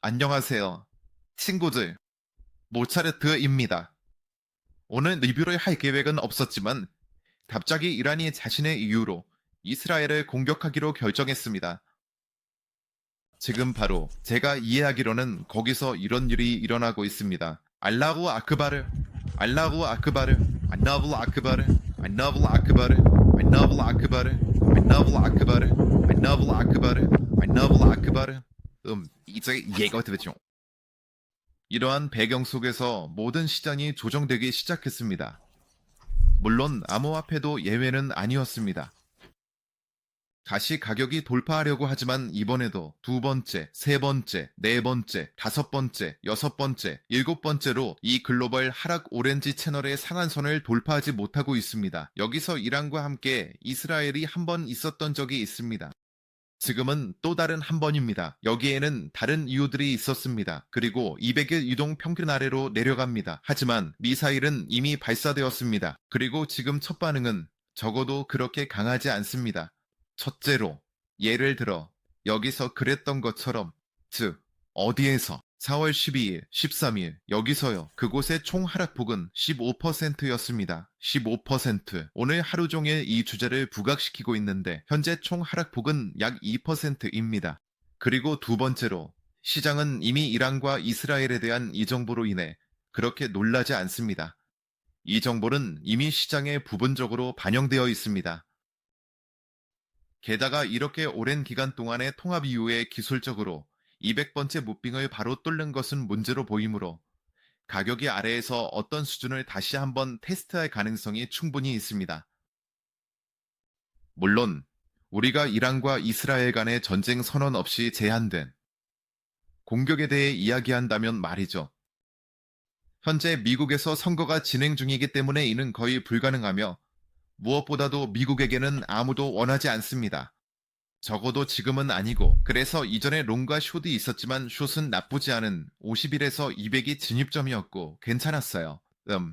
안녕하세요. 친구들, 모차르트입니다. 오늘 리뷰를 할 계획은 없었지만 갑자기 이란이 자신의 이유로 이스라엘을 공격하기로 결정했습니다. 지금 바로 제가 이해하기로는 거기서 이런 일이 일어나고 있습니다. 알라후 아크바르, 알라후 아크바르, 안나블 아크바르, 안나블 아크바르, 안나블 아크바르, 안나블 아크바르, 안나블 아크바르, 안나블 아크바르. 이제 이해가 되죠. 이러한 배경 속에서 모든 시장이 조정되기 시작했습니다. 물론 암호화폐도 예외는 아니었습니다. 다시 가격이 돌파하려고 하지만 이번에도 두 번째, 세 번째, 네 번째, 다섯 번째, 여섯 번째, 일곱 번째로 이 글로벌 하락 오렌지 채널의 상한선을 돌파하지 못하고 있습니다. 여기서 이란과 함께 이스라엘이 한 번 있었던 적이 있습니다. 지금은 또 다른 한 번입니다. 여기에는 다른 이유들이 있었습니다. 그리고 200일 이동 평균 아래로 내려갑니다. 하지만 미사일은 이미 발사되었습니다. 그리고 지금 첫 반응은 적어도 그렇게 강하지 않습니다. 첫째로, 예를 들어 여기서 그랬던 것처럼, 즉 어디에서 4월 12일, 13일 여기서요. 그곳의 총 하락폭은 15%였습니다. 15%. 오늘 하루 종일 이 주제를 부각시키고 있는데 현재 총 하락폭은 약 2%입니다. 그리고 두 번째로 시장은 이미 이란과 이스라엘에 대한 이 정보로 인해 그렇게 놀라지 않습니다. 이 정보는 이미 시장에 부분적으로 반영되어 있습니다. 게다가 이렇게 오랜 기간 동안의 통합 이후에 기술적으로 200번째 무빙을 바로 뚫는 것은 문제로 보이므로 가격이 아래에서 어떤 수준을 다시 한번 테스트할 가능성이 충분히 있습니다. 물론 우리가 이란과 이스라엘 간의 전쟁 선언 없이 제한된 공격에 대해 이야기한다면 말이죠. 현재 미국에서 선거가 진행 중이기 때문에 이는 거의 불가능하며 무엇보다도 미국에게는 아무도 원하지 않습니다. 적어도 지금은 아니고, 그래서 이전에 롱과 숏이 있었지만 숏은 나쁘지 않은 50일에서 200이 진입점이었고 괜찮았어요.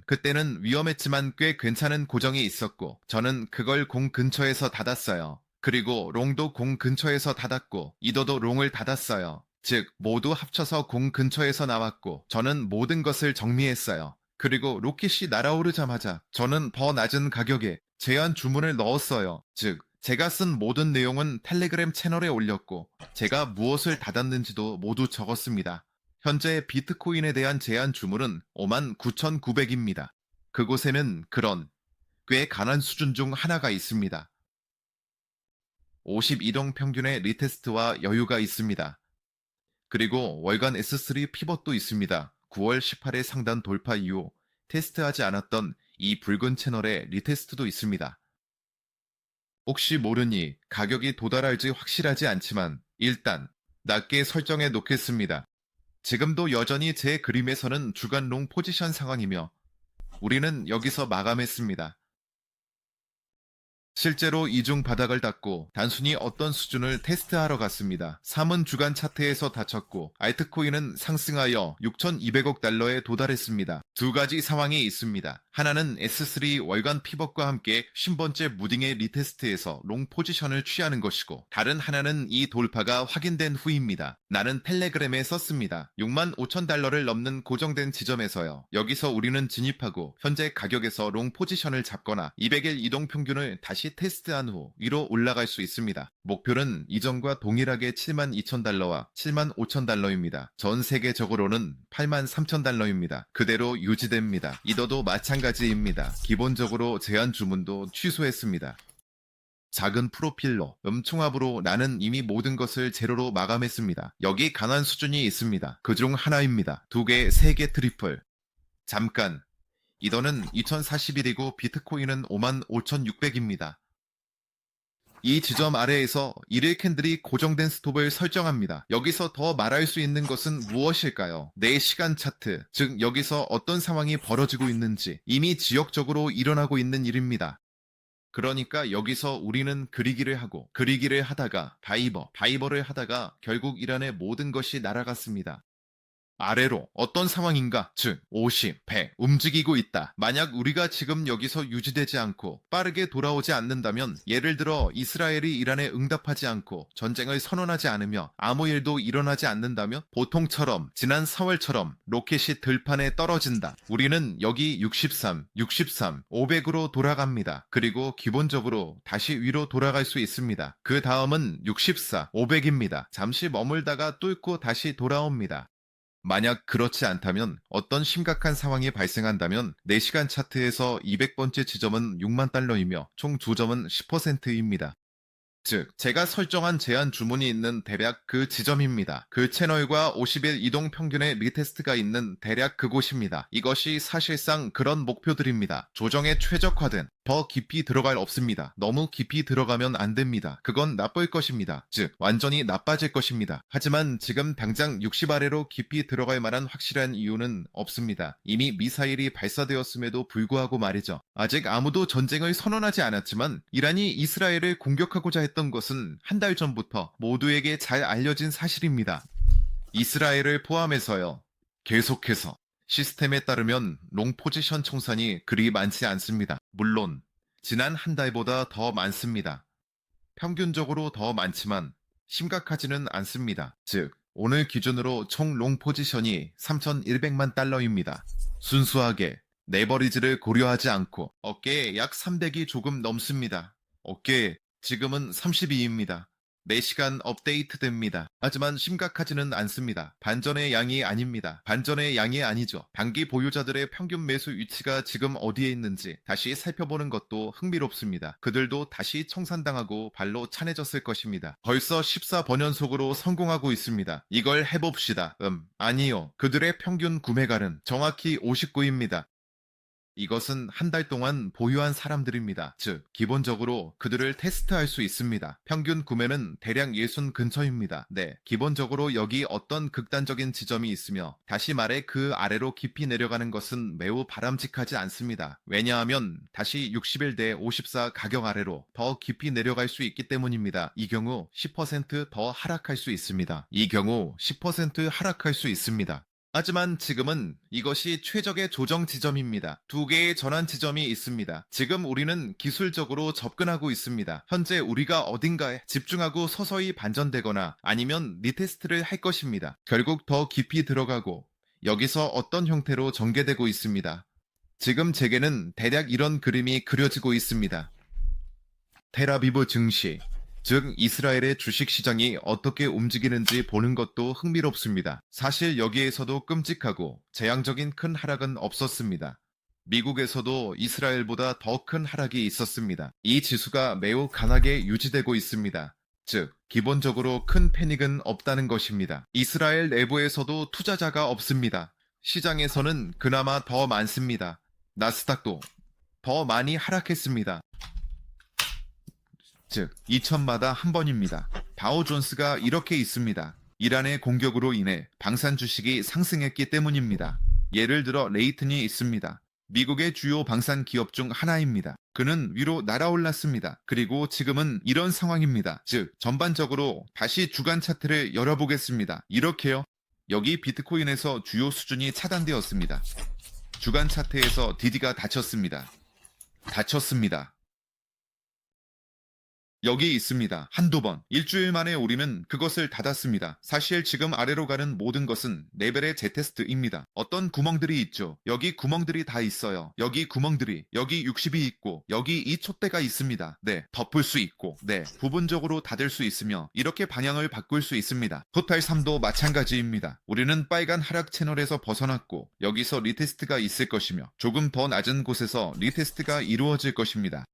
그때는 위험했지만 꽤 괜찮은 고정이 있었고 저는 그걸 공 근처에서 닫았어요. 그리고 롱도 공 근처에서 닫았고 이더도 롱을 닫았어요. 즉 모두 합쳐서 공 근처에서 나왔고 저는 모든 것을 정리했어요. 그리고 로켓이 날아오르자마자 저는 더 낮은 가격에 제한 주문을 넣었어요. 즉 제가 쓴 모든 내용은 텔레그램 채널에 올렸고 제가 무엇을 닫았는지도 모두 적었습니다. 현재 비트코인에 대한 제한 주문은 59,900입니다. 그곳에는 그런 꽤 가난 수준 중 하나가 있습니다. 52동 평균의 리테스트와 여유가 있습니다. 그리고 월간 S3 피벗도 있습니다. 9월 18일 상단 돌파 이후 테스트하지 않았던 이 붉은 채널의 리테스트도 있습니다. 혹시 모르니 가격이 도달할지 확실하지 않지만 일단 낮게 설정해 놓겠습니다. 지금도 여전히 제 그림에서는 주간 롱 포지션 상황이며 우리는 여기서 마감했습니다. 실제로 이중 바닥을 닫고 단순히 어떤 수준을 테스트하러 갔습니다. 3은 주간 차트에서 닫혔고 알트코인은 상승하여 6,200억 달러에 도달했습니다. 두 가지 상황이 있습니다. 하나는 S3 월간 피벗과 함께 10번째 무딩의 리테스트에서 롱 포지션을 취하는 것이고 다른 하나는 이 돌파가 확인된 후입니다. 나는 텔레그램에 썼습니다. 6만 5천 달러를 넘는 고정된 지점에서요. 여기서 우리는 진입하고 현재 가격에서 롱 포지션을 잡거나 200일 이동 평균을 다시 테스트한 후 위로 올라갈 수 있습니다. 목표는 이전과 동일하게 7만 2천 달러와 7만 5천 달러입니다. 전 세계적으로는 8만 3천 달러입니다. 그대로 유지됩니다. 이더도 마찬가지입니다. 기본적으로 제한 주문도 취소했습니다. 작은 프로필로 음총합으로 나는 이미 모든 것을 제로로 마감했습니다. 여기 강한 수준이 있습니다. 그중 하나입니다. 2개, 3개 트리플. 잠깐. 이더는 2041이고 비트코인은 55,600입니다. 이 지점 아래에서 1일 캔들이 고정된 스톱을 설정합니다. 여기서 더 말할 수 있는 것은 무엇일까요? 4시간 차트, 즉 여기서 어떤 상황이 벌어지고 있는지 이미 지역적으로 일어나고 있는 일입니다. 그러니까 여기서 우리는 그리기를 하고 그리기를 하다가 바이버를 하다가 결국 이란의 모든 것이 날아갔습니다. 아래로 어떤 상황인가? 즉, 50, 100 움직이고 있다. 만약 우리가 지금 여기서 유지되지 않고 빠르게 돌아오지 않는다면, 예를 들어 이스라엘이 이란에 응답하지 않고 전쟁을 선언하지 않으며 아무 일도 일어나지 않는다면, 보통처럼 지난 4월처럼 로켓이 들판에 떨어진다. 우리는 여기 63, 500으로 돌아갑니다. 그리고 기본적으로 다시 위로 돌아갈 수 있습니다. 그 다음은 64, 500입니다. 잠시 머물다가 뚫고 다시 돌아옵니다. 만약 그렇지 않다면, 어떤 심각한 상황이 발생한다면 4시간 차트에서 200번째 지점은 6만 달러이며 총 2점은 10%입니다. 즉, 제가 설정한 제한 주문이 있는 대략 그 지점입니다. 그 채널과 50일 이동 평균의 리테스트가 있는 대략 그곳입니다. 이것이 사실상 그런 목표들입니다. 조정에 최적화된, 더 깊이 들어갈 없습니다. 너무 깊이 들어가면 안 됩니다. 그건 나쁠 것입니다. 즉, 완전히 나빠질 것입니다. 하지만 지금 당장 60 아래로 깊이 들어갈 만한 확실한 이유는 없습니다. 이미 미사일이 발사되었음에도 불구하고 말이죠. 아직 아무도 전쟁을 선언하지 않았지만 이란이 이스라엘을 공격하고자 했던 것은 한 달 전부터 모두에게 잘 알려진 사실입니다. 이스라엘을 포함해서요. 계속해서 시스템에 따르면 롱 포지션 청산이 그리 많지 않습니다. 물론 지난 한 달보다 더 많습니다. 평균적으로 더 많지만 심각하지는 않습니다. 즉, 오늘 기준으로 총 롱 포지션이 3,100만 달러입니다. 순수하게 레버리지를 고려하지 않고 어깨에 약 300이 조금 넘습니다. 어깨에 지금은 32입니다. 4시간 업데이트 됩니다. 하지만 심각하지는 않습니다. 반전의 양이 아닙니다. 반전의 양이 아니죠. 단기 보유자들의 평균 매수 위치가 지금 어디에 있는지 다시 살펴보는 것도 흥미롭습니다. 그들도 다시 청산당하고 발로 찬해졌을 것입니다. 벌써 14번연속으로 성공하고 있습니다. 이걸 해봅시다. 아니요. 그들의 평균 구매가는 정확히 59입니다. 이것은 한 달 동안 보유한 사람들입니다. 즉, 기본적으로 그들을 테스트할 수 있습니다. 평균 구매는 대략 60 근처입니다. 네, 기본적으로 여기 어떤 극단적인 지점이 있으며, 다시 말해 그 아래로 깊이 내려가는 것은 매우 바람직하지 않습니다. 왜냐하면 다시 61대 54 가격 아래로 더 깊이 내려갈 수 있기 때문입니다. 이 경우 10% 하락할 수 있습니다. 이 경우 10% 하락할 수 있습니다. 하지만 지금은 이것이 최적의 조정 지점입니다. 두 개의 전환 지점이 있습니다. 지금 우리는 기술적으로 접근하고 있습니다. 현재 우리가 어딘가에 집중하고 서서히 반전되거나 아니면 리테스트를 할 것입니다. 결국 더 깊이 들어가고 여기서 어떤 형태로 전개되고 있습니다. 지금 제게는 대략 이런 그림이 그려지고 있습니다. 텔아비브 증시, 즉 이스라엘의 주식시장이 어떻게 움직이는지 보는 것도 흥미롭습니다. 사실 여기에서도 끔찍하고 재앙적인 큰 하락은 없었습니다. 미국에서도 이스라엘보다 더 큰 하락이 있었습니다. 이 지수가 매우 강하게 유지되고 있습니다. 즉, 기본적으로 큰 패닉은 없다는 것입니다. 이스라엘 내부에서도 투자자가 없습니다. 시장에서는 그나마 더 많습니다. 나스닥도 더 많이 하락했습니다. 즉 2000마다 한 번입니다. 다우존스가 이렇게 있습니다. 이란의 공격으로 인해 방산 주식이 상승했기 때문입니다. 예를 들어 레이튼이 있습니다. 미국의 주요 방산 기업 중 하나입니다. 그는 위로 날아올랐습니다. 그리고 지금은 이런 상황입니다. 즉 전반적으로 다시 주간 차트를 열어보겠습니다. 이렇게요. 여기 비트코인에서 주요 수준이 차단되었습니다. 주간 차트에서 DD가 닫혔습니다. 여기 있습니다. 한두 번. 일주일 만에 우리는 그것을 닫았습니다. 사실 지금 아래로 가는 모든 것은 레벨의 재테스트입니다. 어떤 구멍들이 있죠. 여기 구멍들이 다 있어요. 여기 구멍들이, 여기 60이 있고, 여기 이 촛대가 있습니다. 네, 덮을 수 있고, 네, 부분적으로 닫을 수 있으며, 이렇게 방향을 바꿀 수 있습니다. 토탈 3도 마찬가지입니다. 우리는 빨간 하락 채널에서 벗어났고, 여기서 리테스트가 있을 것이며, 조금 더 낮은 곳에서 리테스트가 이루어질 것입니다.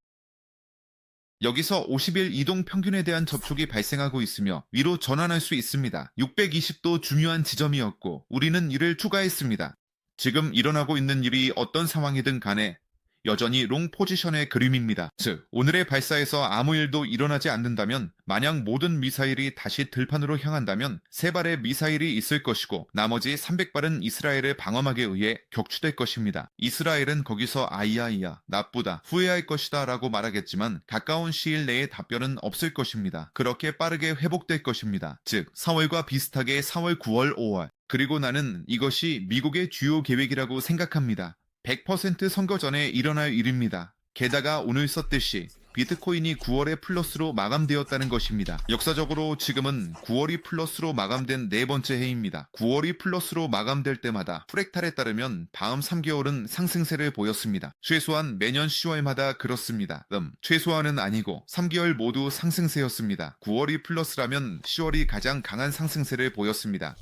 여기서 50일 이동 평균에 대한 접촉이 발생하고 있으며 위로 전환할 수 있습니다. 620도 중요한 지점이었고 우리는 이를 추가했습니다. 지금 일어나고 있는 일이 어떤 상황이든 간에 여전히 롱 포지션의 그림입니다. 즉, 오늘의 발사에서 아무 일도 일어나지 않는다면, 만약 모든 미사일이 다시 들판으로 향한다면 3발의 미사일이 있을 것이고 나머지 300발은 이스라엘의 방어막에 의해 격추될 것입니다. 이스라엘은 거기서 아이야이야, 나쁘다, 후회할 것이다 라고 말하겠지만 가까운 시일 내에 답변은 없을 것입니다. 그렇게 빠르게 회복될 것입니다. 즉, 4월과 비슷하게 4월, 9월, 5월. 그리고 나는 이것이 미국의 주요 계획이라고 생각합니다. 100% 선거 전에 일어날 일입니다. 게다가 오늘 썼듯이 비트코인이 9월에 플러스로 마감되었다는 것입니다. 역사적으로 지금은 9월이 플러스로 마감된 4번째 해입니다. 9월이 플러스로 마감될 때마다 프랙탈에 따르면 다음 3개월은 상승세를 보였습니다. 최소한 매년 10월마다 그렇습니다. 최소한은 아니고 3개월 모두 상승세였습니다. 9월이 플러스라면 10월이 가장 강한 상승세를 보였습니다.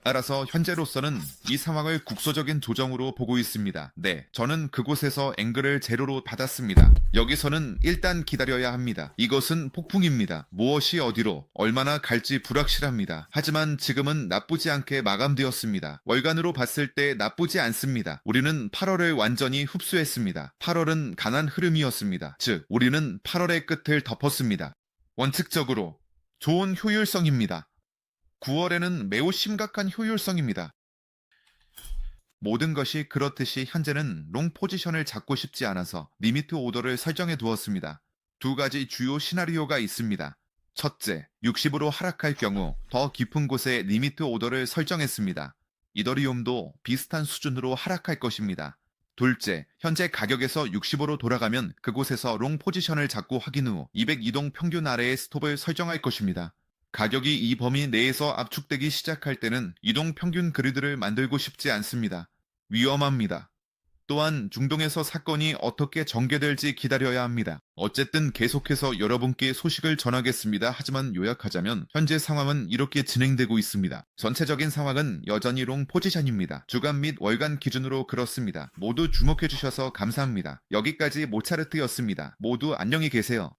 따라서 현재로서는 이 상황을 국소적인 조정으로 보고 있습니다. 네, 저는 그곳에서 앵글을 제로로 받았습니다. 여기서는 일단 기다려야 합니다. 이것은 폭풍입니다. 무엇이 어디로, 얼마나 갈지 불확실합니다. 하지만 지금은 나쁘지 않게 마감되었습니다. 월간으로 봤을 때 나쁘지 않습니다. 우리는 8월을 완전히 흡수했습니다. 8월은 강한 흐름이었습니다. 즉, 우리는 8월의 끝을 덮었습니다. 원칙적으로 좋은 효율성입니다. 9월에는 매우 심각한 효율성입니다. 모든 것이 그렇듯이 현재는 롱 포지션을 잡고 싶지 않아서 리미트 오더를 설정해 두었습니다. 2가지 주요 시나리오가 있습니다. 첫째, 60으로 하락할 경우 더 깊은 곳에 리미트 오더를 설정했습니다. 이더리움도 비슷한 수준으로 하락할 것입니다. 둘째, 현재 가격에서 60으로 돌아가면 그곳에서 롱 포지션을 잡고 확인 후 200이동 평균 아래의 스톱을 설정할 것입니다. 가격이 이 범위 내에서 압축되기 시작할 때는 이동 평균 그리드를 만들고 싶지 않습니다. 위험합니다. 또한 중동에서 사건이 어떻게 전개될지 기다려야 합니다. 어쨌든 계속해서 여러분께 소식을 전하겠습니다. 하지만 요약하자면 현재 상황은 이렇게 진행되고 있습니다. 전체적인 상황은 여전히 롱 포지션입니다. 주간 및 월간 기준으로 그렇습니다. 모두 주목해주셔서 감사합니다. 여기까지 모차르트였습니다. 모두 안녕히 계세요.